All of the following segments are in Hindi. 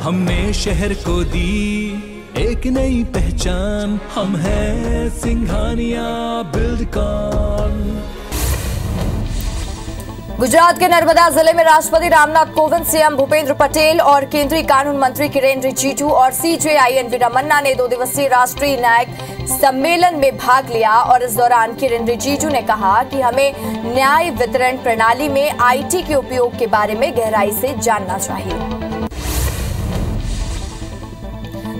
हमने शहर को दी एक नई पहचान, हम हैं सिंघानिया बिल्डकॉन। गुजरात के नर्मदा जिले में राष्ट्रपति रामनाथ कोविंद, सीएम भूपेंद्र पटेल और केंद्रीय कानून मंत्री किरेन रिजिजू और सीजेआई एन वी रमन्ना ने 2 दिवसीय राष्ट्रीय न्यायिक सम्मेलन में भाग लिया। और इस दौरान किरेन रिजिजू ने कहा कि हमें न्याय वितरण प्रणाली में आईटी के उपयोग के बारे में गहराई से जानना चाहिए।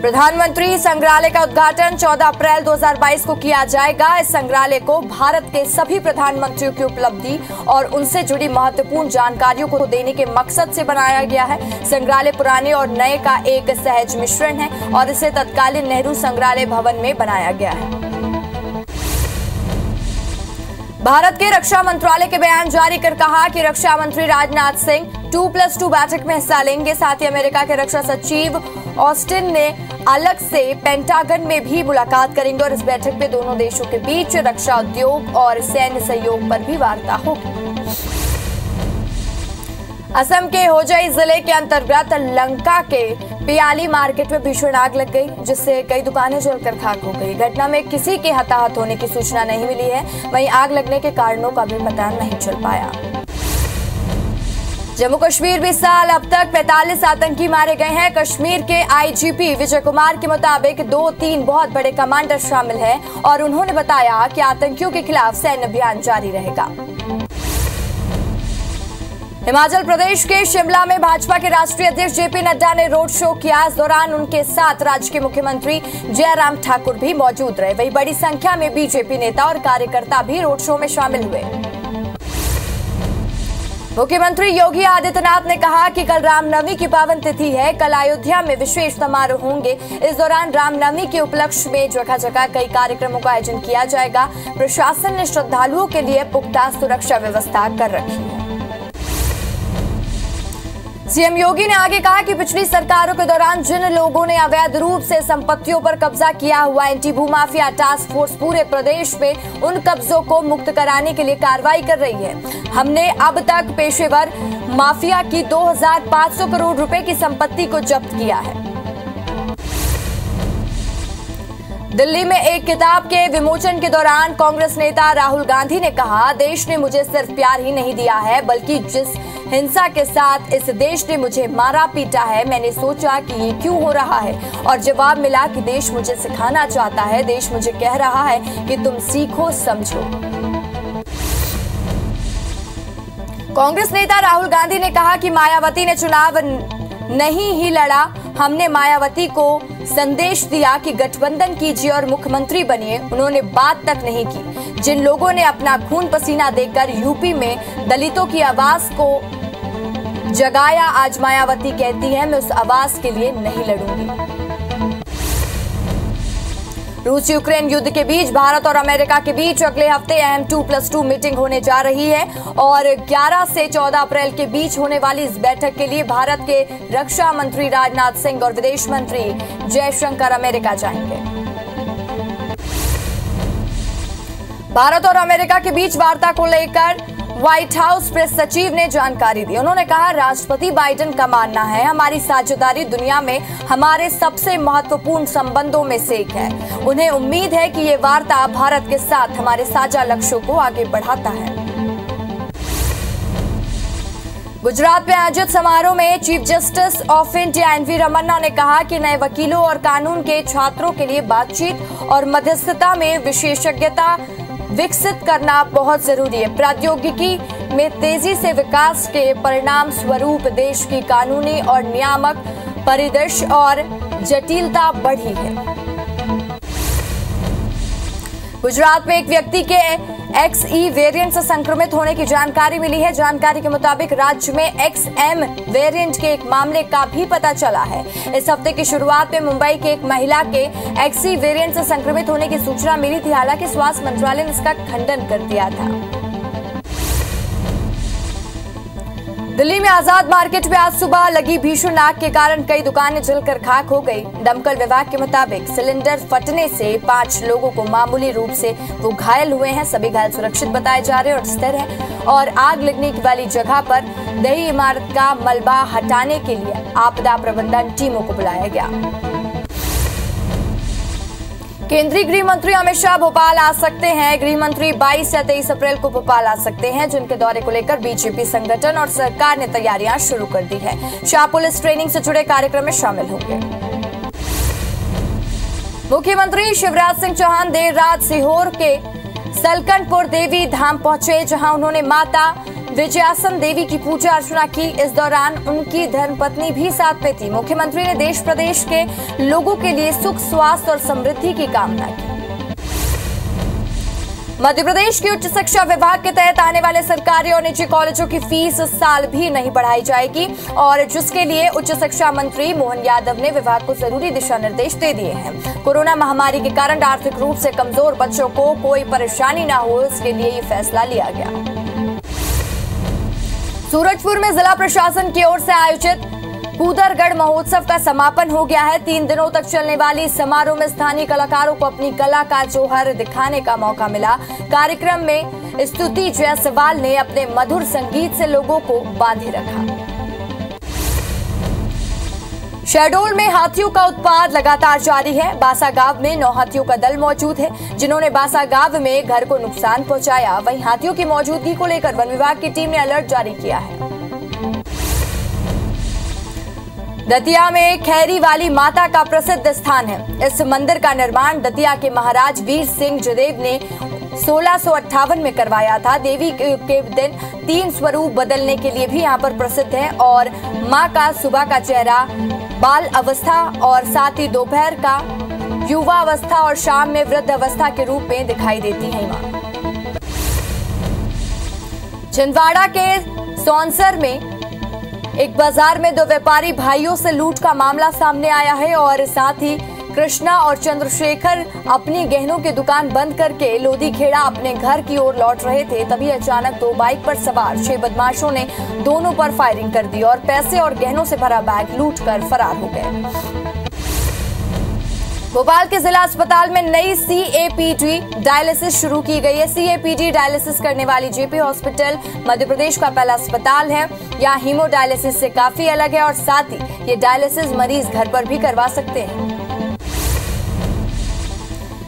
प्रधानमंत्री संग्रहालय का उद्घाटन 14 अप्रैल 2022 को किया जाएगा। इस संग्रहालय को भारत के सभी प्रधानमंत्रियों की उपलब्धि और उनसे जुड़ी महत्वपूर्ण जानकारियों को देने के मकसद से बनाया गया है। संग्रहालय पुराने और नए का एक सहज मिश्रण है और इसे तत्कालीन नेहरू संग्रहालय भवन में बनाया गया है। भारत के रक्षा मंत्रालय के बयान जारी कर कहा कि रक्षा मंत्री राजनाथ सिंह 2+2 बैठक में हिस्सा लेंगे। साथ ही अमेरिका के रक्षा सचिव ऑस्टिन ने अलग से पेंटागन में भी मुलाकात करेंगे और इस बैठक में दोनों देशों के बीच रक्षा उद्योग और सैन्य सहयोग पर भी वार्ता होगी। असम के होजाई जिले के अंतर्गत लंका के पियाली मार्केट में भीषण आग लग गई, जिससे कई दुकानें जलकर खाक हो गई। घटना में किसी के हताहत होने की सूचना नहीं मिली है। वहीं आग लगने के कारणों का भी पता नहीं चल पाया। जम्मू कश्मीर में इस साल अब तक 45 आतंकी मारे गए हैं। कश्मीर के आईजीपी विजय कुमार के मुताबिक 2-3 बहुत बड़े कमांडर शामिल हैं और उन्होंने बताया कि आतंकियों के खिलाफ सैन्य अभियान जारी रहेगा। हिमाचल प्रदेश के शिमला में भाजपा के राष्ट्रीय अध्यक्ष जेपी नड्डा ने रोड शो किया। इस दौरान उनके साथ राज्य के मुख्यमंत्री जयराम ठाकुर भी मौजूद रहे। वहीं बड़ी संख्या में बीजेपी नेता और कार्यकर्ता भी रोड शो में शामिल हुए। मुख्यमंत्री योगी आदित्यनाथ ने कहा कि कल रामनवमी की पावन तिथि है। कल अयोध्या में विशेष समारोह होंगे। इस दौरान रामनवमी के उपलक्ष्य में जगह जगह कई कार्यक्रमों का आयोजन किया जाएगा। प्रशासन ने श्रद्धालुओं के लिए पुख्ता सुरक्षा व्यवस्था कर रखी है। सीएम योगी ने आगे कहा कि पिछली सरकारों के दौरान जिन लोगों ने अवैध रूप से संपत्तियों पर कब्जा किया हुआ, एंटी भूमाफिया टास्क फोर्स पूरे प्रदेश में उन कब्जों को मुक्त कराने के लिए कार्रवाई कर रही है। हमने अब तक पेशेवर माफिया की 2500 करोड़ रुपए की संपत्ति को जब्त किया है। दिल्ली में एक किताब के विमोचन के दौरान कांग्रेस नेता राहुल गांधी ने कहा, देश ने मुझे सिर्फ प्यार ही नहीं दिया है, बल्कि जिस हिंसा के साथ इस देश ने मुझे मारा पीटा है, मैंने सोचा कि ये क्यों हो रहा है और जवाब मिला कि देश मुझे सिखाना चाहता है। देश मुझे कह रहा है कि तुम सीखो, समझो। कांग्रेस नेता राहुल गांधी ने कहा कि मायावती ने चुनाव नहीं ही लड़ा। हमने मायावती को संदेश दिया कि गठबंधन कीजिए और मुख्यमंत्री बनिए। उन्होंने बात तक नहीं की। जिन लोगों ने अपना खून पसीना देकर यूपी में दलितों की आवाज को जगाया, आज मायावती कहती है मैं उस आवाज के लिए नहीं लड़ूंगी। रूस यूक्रेन युद्ध के बीच भारत और अमेरिका के बीच अगले हफ्ते अहम 2+2 मीटिंग होने जा रही है और 11 से 14 अप्रैल के बीच होने वाली इस बैठक के लिए भारत के रक्षा मंत्री राजनाथ सिंह और विदेश मंत्री जयशंकर अमेरिका जाएंगे। भारत और अमेरिका के बीच वार्ता को लेकर व्हाइट हाउस प्रेस सचिव ने जानकारी दी। उन्होंने कहा, राष्ट्रपति बाइडेन का मानना है हमारी साझेदारी दुनिया में हमारे सबसे महत्वपूर्ण संबंधों में से एक है। उन्हें उम्मीद है कि ये वार्ता भारत के साथ हमारे साझा लक्ष्यों को आगे बढ़ाता है। गुजरात में आयोजित समारोह में chief justice of India N V Ramana ने कहा कि नए वकीलों और कानून के छात्रों के लिए बातचीत और मध्यस्थता में विशेषज्ञता विकसित करना बहुत जरूरी है। प्रौद्योगिकी में तेजी से विकास के परिणाम स्वरूप देश की कानूनी और नियामक परिदृश्य और जटिलता बढ़ी है। गुजरात में एक व्यक्ति के XE वेरिएंट से संक्रमित होने की जानकारी मिली है। जानकारी के मुताबिक राज्य में XM वेरिएंट के एक मामले का भी पता चला है। इस हफ्ते की शुरुआत में मुंबई के एक महिला के XE वेरिएंट से संक्रमित होने की सूचना मिली थी। हालांकि स्वास्थ्य मंत्रालय ने इसका खंडन कर दिया था। दिल्ली में आजाद मार्केट में आज सुबह लगी भीषण आग के कारण कई दुकानें जलकर खाक हो गई। दमकल विभाग के मुताबिक सिलेंडर फटने से 5 लोगों को मामूली रूप से वो घायल हुए हैं। सभी घायल सुरक्षित बताए जा रहे हैं और स्थिर हैं और आग लगने वाली जगह पर दही इमारत का मलबा हटाने के लिए आपदा प्रबंधन टीमों को बुलाया गया। केंद्रीय गृह मंत्री अमित शाह भोपाल आ सकते हैं। गृह मंत्री 22 या 23 अप्रैल को भोपाल आ सकते हैं, जिनके दौरे को लेकर बीजेपी संगठन और सरकार ने तैयारियां शुरू कर दी है। शाह पुलिस ट्रेनिंग से जुड़े कार्यक्रम में शामिल होंगे। मुख्यमंत्री शिवराज सिंह चौहान देर रात सीहोर के सलकनपुर देवी धाम पहुंचे, जहां उन्होंने माता विजयासन देवी की पूजा अर्चना की। इस दौरान उनकी धर्मपत्नी भी साथ में थी। मुख्यमंत्री ने देश प्रदेश के लोगों के लिए सुख, स्वास्थ्य और समृद्धि की कामना की। मध्य प्रदेश के उच्च शिक्षा विभाग के तहत आने वाले सरकारी और निजी कॉलेजों की फीस इस साल भी नहीं बढ़ाई जाएगी और जिसके लिए उच्च शिक्षा मंत्री मोहन यादव ने विभाग को जरूरी दिशा निर्देश दे दिए हैं। कोरोना महामारी के कारण आर्थिक रूप से कमजोर बच्चों को कोई परेशानी न हो, इसके लिए ये फैसला लिया गया। सूरजपुर में जिला प्रशासन की ओर से आयोजित कूदरगढ़ महोत्सव का समापन हो गया है। 3 दिनों तक चलने वाली इस समारोह में स्थानीय कलाकारों को अपनी कला का जौहर दिखाने का मौका मिला। कार्यक्रम में स्तुति जायसवाल ने अपने मधुर संगीत से लोगों को बांधे रखा। शहडोल में हाथियों का उत्पात लगातार जारी है। बासागांव में 9 हाथियों का दल मौजूद है, जिन्होंने बासागांव में घर को नुकसान पहुंचाया। वहीं हाथियों की मौजूदगी को लेकर वन विभाग की टीम ने अलर्ट जारी किया है। दतिया में खैरी वाली माता का प्रसिद्ध स्थान है। इस मंदिर का निर्माण दतिया के महाराज वीर सिंह जदेव ने 1658 में करवाया था। देवी के दिन 3 स्वरूप बदलने के लिए भी यहाँ पर प्रसिद्ध है और माँ का सुबह का चेहरा बाल अवस्था और साथ ही दोपहर का युवा अवस्था और शाम में वृद्ध अवस्था के रूप में दिखाई देती है माँ। छिंदवाड़ा के सौंसर में एक बाजार में 2 व्यापारी भाइयों से लूट का मामला सामने आया है और साथ ही कृष्णा और चंद्रशेखर अपनी गहनों की दुकान बंद करके लोधीखेड़ा अपने घर की ओर लौट रहे थे। तभी अचानक 2 बाइक पर सवार 6 बदमाशों ने दोनों पर फायरिंग कर दी और पैसे और गहनों से भरा बैग लूटकर फरार हो गए। भोपाल के जिला अस्पताल में नई CAPD डायलिसिस शुरू की गई है। CAPD डायलिसिस करने वाली JP हॉस्पिटल मध्य प्रदेश का पहला अस्पताल है। यहाँ हीमोडायलिसिस से काफी अलग है और साथ ही ये डायलिसिस मरीज घर पर भी करवा सकते हैं।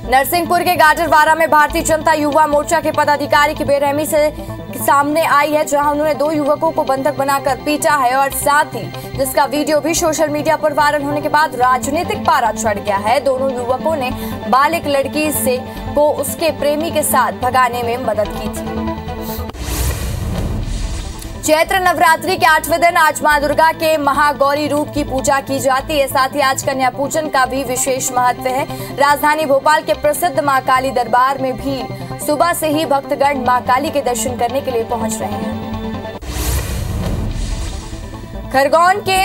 नरसिंहपुर के गाजरवाड़ा में भारतीय जनता युवा मोर्चा के पदाधिकारी की बेरहमी से सामने आई है, जहां उन्होंने 2 युवकों को बंधक बनाकर पीटा है और साथ ही जिसका वीडियो भी सोशल मीडिया पर वायरल होने के बाद राजनीतिक पारा चढ़ गया है। दोनों युवकों ने बालिग लड़की को उसके प्रेमी के साथ भगाने में मदद की थी। चैत्र नवरात्रि के 8वें दिन आज मां दुर्गा के महागौरी रूप की पूजा की जाती है। साथ ही आज कन्या पूजन का भी विशेष महत्व है। राजधानी भोपाल के प्रसिद्ध मां काली दरबार में भी सुबह से ही भक्तगण मां काली के दर्शन करने के लिए पहुंच रहे हैं। खरगोन के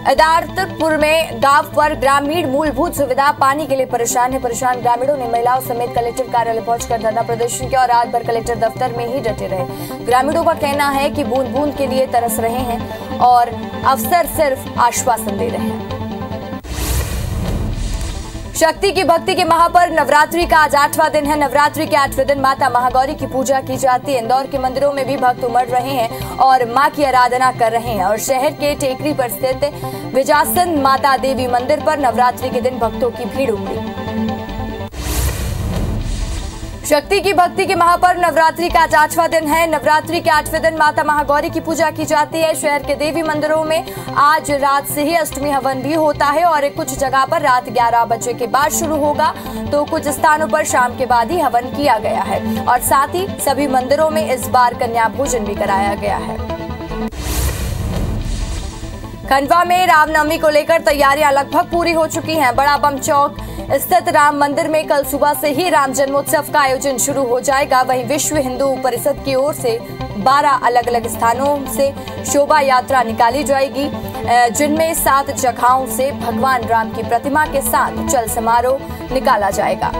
अदारतपुर में गांव पर ग्रामीण मूलभूत सुविधा पानी के लिए परेशान है। परेशान ग्रामीणों ने महिलाओं समेत कलेक्टर कार्यालय पहुंचकर धरना प्रदर्शन किया और रात भर कलेक्टर दफ्तर में ही डटे रहे। ग्रामीणों का कहना है कि बूंद बूंद के लिए तरस रहे हैं और अफसर सिर्फ आश्वासन दे रहे हैं। शक्ति की भक्ति के महापर्व नवरात्रि का आज 8वां दिन है। नवरात्रि के 8वें दिन माता महागौरी की पूजा की जाती है। इंदौर के मंदिरों में भी भक्त उमड़ रहे हैं और मां की आराधना कर रहे हैं और शहर के टेकरी पर स्थित विजासन माता देवी मंदिर पर नवरात्रि के दिन भक्तों की भीड़ उमड़ी। शक्ति की भक्ति के महापर्व नवरात्रि का आज 8वां दिन है। नवरात्रि के 8वें दिन माता महागौरी की पूजा की जाती है। शहर के देवी मंदिरों में आज रात से ही अष्टमी हवन भी होता है और कुछ जगह पर रात 11 बजे के बाद शुरू होगा, तो कुछ स्थानों पर शाम के बाद ही हवन किया गया है और साथ ही सभी मंदिरों में इस बार कन्या भोजन भी कराया गया है। खंडवा में रामनवमी को लेकर तैयारियां लगभग पूरी हो चुकी हैं। बड़ा बम चौक स्थित राम मंदिर में कल सुबह से ही राम जन्मोत्सव का आयोजन शुरू हो जाएगा। वहीं विश्व हिंदू परिषद की ओर से 12 अलग अलग स्थानों से शोभा यात्रा निकाली जाएगी, जिनमें 7 जगहों से भगवान राम की प्रतिमा के साथ चल समारोह निकाला जाएगा।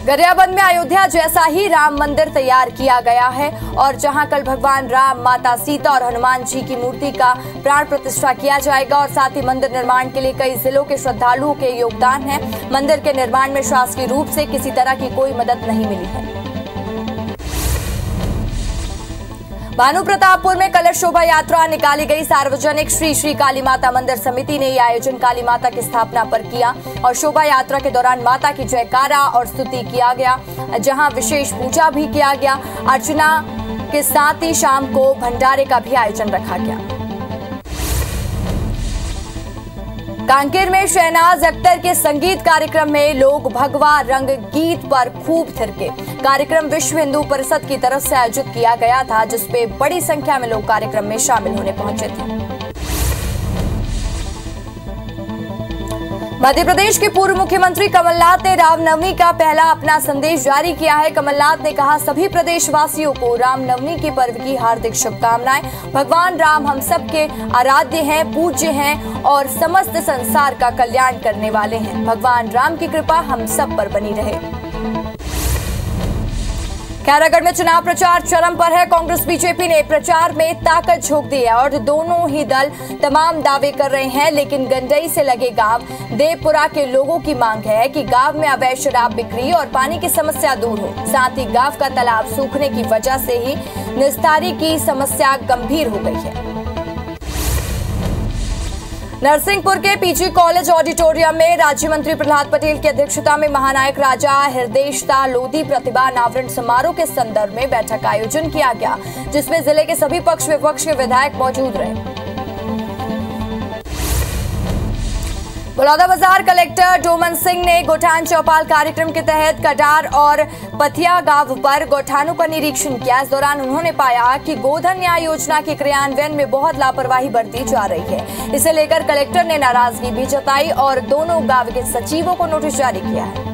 गरियाबंद में अयोध्या जैसा ही राम मंदिर तैयार किया गया है और जहां कल भगवान राम, माता सीता और हनुमान जी की मूर्ति का प्राण प्रतिष्ठा किया जाएगा और साथ ही मंदिर निर्माण के लिए कई जिलों के श्रद्धालुओं के योगदान है। मंदिर के निर्माण में शासकीय रूप से किसी तरह की कोई मदद नहीं मिली है। भानुप्रतापपुर में कलश शोभा यात्रा निकाली गई। सार्वजनिक श्री श्री काली माता मंदिर समिति ने यह आयोजन काली माता की स्थापना पर किया और शोभा यात्रा के दौरान माता की जयकारा और स्तुति किया गया, जहां विशेष पूजा भी किया गया। अर्चना के साथ ही शाम को भंडारे का भी आयोजन रखा गया। कांकेर में शहनाज अख्तर के संगीत कार्यक्रम में लोग भगवा रंग गीत पर खूब थिरके। कार्यक्रम विश्व हिंदू परिषद की तरफ से आयोजित किया गया था, जिसमें बड़ी संख्या में लोग कार्यक्रम में शामिल होने पहुंचे थे। मध्य प्रदेश के पूर्व मुख्यमंत्री कमलनाथ ने रामनवमी का पहला अपना संदेश जारी किया है। कमलनाथ ने कहा, सभी प्रदेशवासियों को रामनवमी के पर्व की हार्दिक शुभकामनाएं। भगवान राम हम सबके आराध्य हैं, पूज्य हैं और समस्त संसार का कल्याण करने वाले हैं। भगवान राम की कृपा हम सब पर बनी रहे। खैरागढ़ में चुनाव प्रचार चरम पर है। कांग्रेस बीजेपी ने प्रचार में ताकत झोंक दी है और दोनों ही दल तमाम दावे कर रहे हैं, लेकिन गंडई से लगे गांव देवपुरा के लोगों की मांग है कि गांव में अवैध शराब बिक्री और पानी की समस्या दूर हो। साथ ही गांव का तालाब सूखने की वजह से ही निस्तारी की समस्या गंभीर हो गई है। नरसिंहपुर के पीजी कॉलेज ऑडिटोरियम में राज्य मंत्री प्रहलाद पटेल की अध्यक्षता में महानायक राजा हृदयेशता लोधी प्रतिभा अनावरण समारोह के संदर्भ में बैठक का आयोजन किया गया, जिसमें जिले के सभी पक्ष विपक्ष के विधायक मौजूद रहे। बलौदाबाजार कलेक्टर डोमन सिंह ने गोठान चौपाल कार्यक्रम के तहत कटार और पथिया गांव पर गोठानों का निरीक्षण किया। इस दौरान उन्होंने पाया कि गोधन न्याय योजना के क्रियान्वयन में बहुत लापरवाही बरती जा रही है। इसे लेकर कलेक्टर ने नाराजगी भी जताई और दोनों गांव के सचिवों को नोटिस जारी किया है।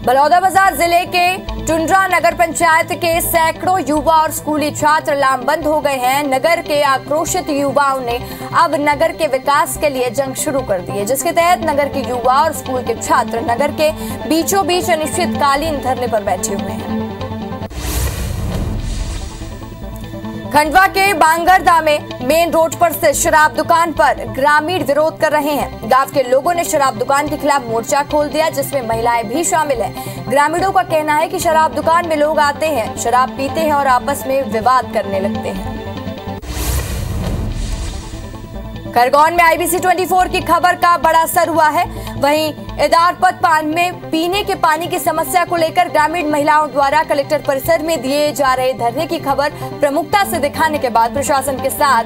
बलौदाबाजार जिले के टुंड्रा नगर पंचायत के सैकड़ों युवा और स्कूली छात्र लामबंद हो गए हैं। नगर के आक्रोशित युवाओं ने अब नगर के विकास के लिए जंग शुरू कर दी है, जिसके तहत नगर के युवा और स्कूल के छात्र नगर के बीचों बीच अनिश्चितकालीन धरने पर बैठे हुए हैं। खंडवा के बांगरदा में मेन रोड पर स्थित शराब दुकान पर ग्रामीण विरोध कर रहे हैं। गांव के लोगों ने शराब दुकान के खिलाफ मोर्चा खोल दिया, जिसमें महिलाएं भी शामिल हैं। ग्रामीणों का कहना है कि शराब दुकान में लोग आते हैं, शराब पीते हैं और आपस में विवाद करने लगते हैं। खरगोन में IBC 24 की खबर का बड़ा असर हुआ है। वहीं इदारपत पान में पीने के पानी की समस्या को लेकर ग्रामीण महिलाओं द्वारा कलेक्टर परिसर में दिए जा रहे धरने की खबर प्रमुखता से दिखाने के बाद प्रशासन के साथ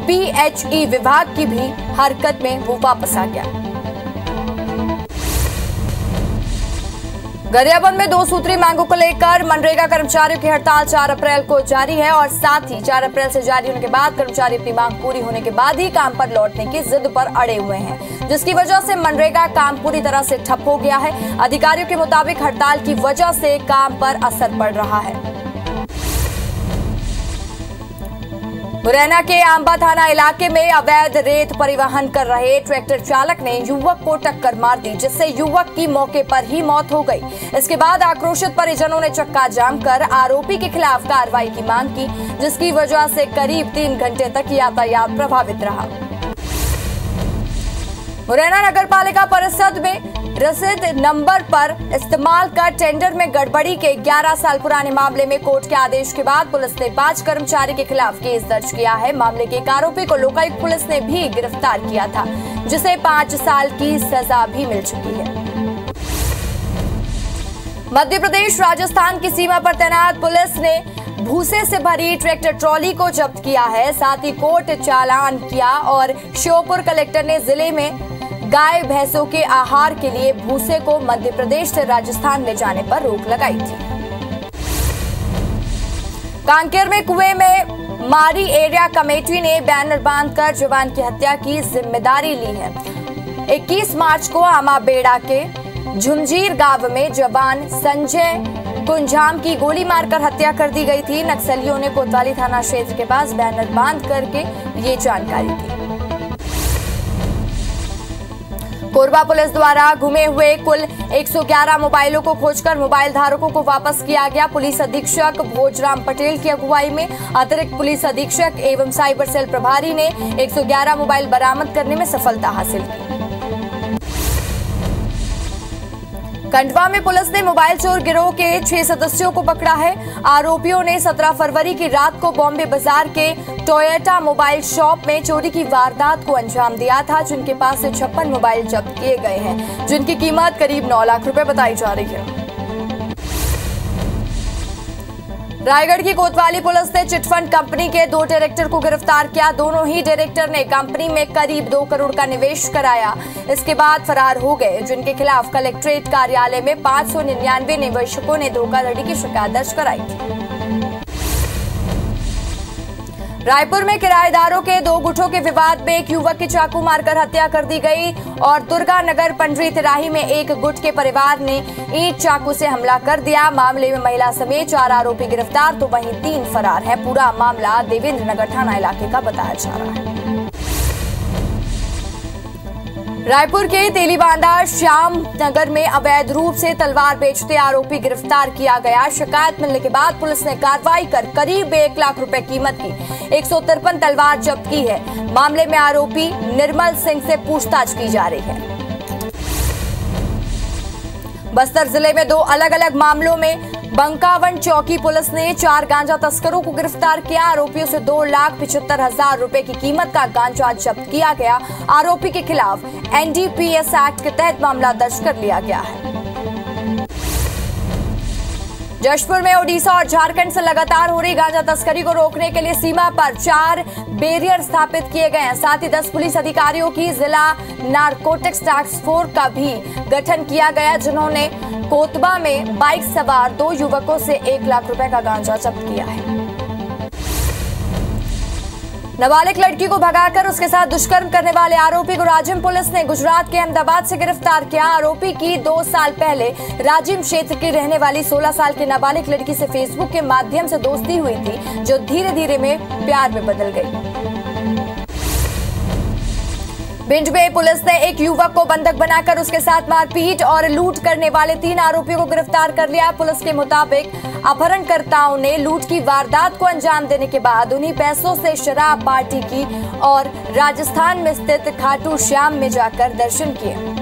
PHE विभाग की भी हरकत में वो वापस आ गया। गरियाबंद में 2 सूत्री मांगों को लेकर मनरेगा कर्मचारियों की हड़ताल 4 अप्रैल को जारी है और साथ ही 4 अप्रैल से जारी होने के बाद कर्मचारी अपनी मांग पूरी होने के बाद ही काम पर लौटने की जिद पर अड़े हुए हैं, जिसकी वजह से मनरेगा काम पूरी तरह से ठप हो गया है। अधिकारियों के मुताबिक हड़ताल की वजह से काम पर असर पड़ रहा है। मुरैना के आंबा थाना इलाके में अवैध रेत परिवहन कर रहे ट्रैक्टर चालक ने युवक को टक्कर मार दी, जिससे युवक की मौके पर ही मौत हो गई। इसके बाद आक्रोशित परिजनों ने चक्का जाम कर आरोपी के खिलाफ कार्रवाई की मांग की, जिसकी वजह से करीब 3 घंटे तक यातायात प्रभावित रहा। मुरैना नगर पालिका परिषद में रसीद नंबर पर इस्तेमाल कर टेंडर में गड़बड़ी के 11 साल पुराने मामले में कोर्ट के आदेश के बाद पुलिस ने 5 कर्मचारी के खिलाफ केस दर्ज किया है। मामले के एक आरोपी को लोकायुक्त पुलिस ने भी गिरफ्तार किया था, जिसे 5 साल की सजा भी मिल चुकी है। मध्य प्रदेश राजस्थान की सीमा पर तैनात पुलिस ने भूसे से भरी ट्रैक्टर ट्रॉली को जब्त किया है, साथ ही कोर्ट चालान किया और श्योपुर कलेक्टर ने जिले में गाय भैंसों के आहार के लिए भूसे को मध्य प्रदेश से राजस्थान ले जाने पर रोक लगाई थी। कांकेर में कुएं में मारी एरिया कमेटी ने बैनर बांधकर जवान की हत्या की जिम्मेदारी ली है। 21 मार्च को आमाबेड़ा के झुंझीर गांव में जवान संजय कुंजाम की गोली मारकर हत्या कर दी गई थी। नक्सलियों ने कोतवाली थाना क्षेत्र के पास बैनर बांध करके ये जानकारी दी। कोरबा पुलिस द्वारा गुमे हुए कुल 111 मोबाइलों को खोजकर मोबाइल धारकों को वापस किया गया। पुलिस अधीक्षक भोजराम पटेल की अगुवाई में अतिरिक्त पुलिस अधीक्षक एवं साइबर सेल प्रभारी ने 111 मोबाइल बरामद करने में सफलता हासिल की। खंडवा में पुलिस ने मोबाइल चोर गिरोह के 6 सदस्यों को पकड़ा है। आरोपियों ने 17 फरवरी की रात को बॉम्बे बाजार के टोयोटा मोबाइल शॉप में चोरी की वारदात को अंजाम दिया था, जिनके पास से 56 मोबाइल जब्त किए गए हैं, जिनकी कीमत करीब 9 लाख रुपए बताई जा रही है। रायगढ़ की कोतवाली पुलिस ने चिटफंड कंपनी के 2 डायरेक्टर को गिरफ्तार किया। दोनों ही डायरेक्टर ने कंपनी में करीब 2 करोड़ का निवेश कराया, इसके बाद फरार हो गए, जिनके खिलाफ कलेक्ट्रेट कार्यालय में 599 निवेशकों ने धोखाधड़ी की शिकायत दर्ज कराई थी। रायपुर में किराएदारों के 2 गुटों के विवाद में एक युवक की चाकू मारकर हत्या कर दी गई और दुर्गा नगर पंडरी तिराही में एक गुट के परिवार ने ईंट चाकू से हमला कर दिया। मामले में महिला समेत 4 आरोपी गिरफ्तार तो वहीं 3 फरार हैं। पूरा मामला देवेंद्र नगर थाना इलाके का बताया जा रहा है। रायपुर के तेलीबांधा श्याम नगर में अवैध रूप से तलवार बेचते आरोपी गिरफ्तार किया गया। शिकायत मिलने के बाद पुलिस ने कार्रवाई कर करीब 1 लाख रुपए कीमत की 153 तलवार जब्त की है। मामले में आरोपी निर्मल सिंह से पूछताछ की जा रही है। बस्तर जिले में 2 अलग अलग मामलों में बंकावन चौकी पुलिस ने 4 गांजा तस्करों को गिरफ्तार किया। आरोपियों से 2,75,000 रुपए की कीमत का गांजा जब्त किया गया। आरोपी के खिलाफ NDPS एक्ट के तहत मामला दर्ज कर लिया गया है। जशपुर में ओडिशा और झारखंड से लगातार हो रही गांजा तस्करी को रोकने के लिए सीमा पर 4 बैरियर स्थापित किए गए हैं। साथ ही 10 पुलिस अधिकारियों की जिला नारकोटिक्स टास्क फोर्स का भी गठन किया गया, जिन्होंने कोतबा में बाइक सवार 2 युवकों से 1 लाख रुपए का गांजा जब्त किया है। नाबालिग लड़की को भगाकर उसके साथ दुष्कर्म करने वाले आरोपी को राजिम पुलिस ने गुजरात के अहमदाबाद से गिरफ्तार किया। आरोपी की 2 साल पहले राजिम क्षेत्र की रहने वाली 16 साल की नाबालिग लड़की से फेसबुक के माध्यम से दोस्ती हुई थी, जो धीरे धीरे में प्यार में बदल गई। भिंड में पुलिस ने एक युवक को बंधक बनाकर उसके साथ मारपीट और लूट करने वाले 3 आरोपियों को गिरफ्तार कर लिया। पुलिस के मुताबिक अपहरणकर्ताओं ने लूट की वारदात को अंजाम देने के बाद उन्हीं पैसों से शराब पार्टी की और राजस्थान में स्थित खाटू श्याम में जाकर दर्शन किए।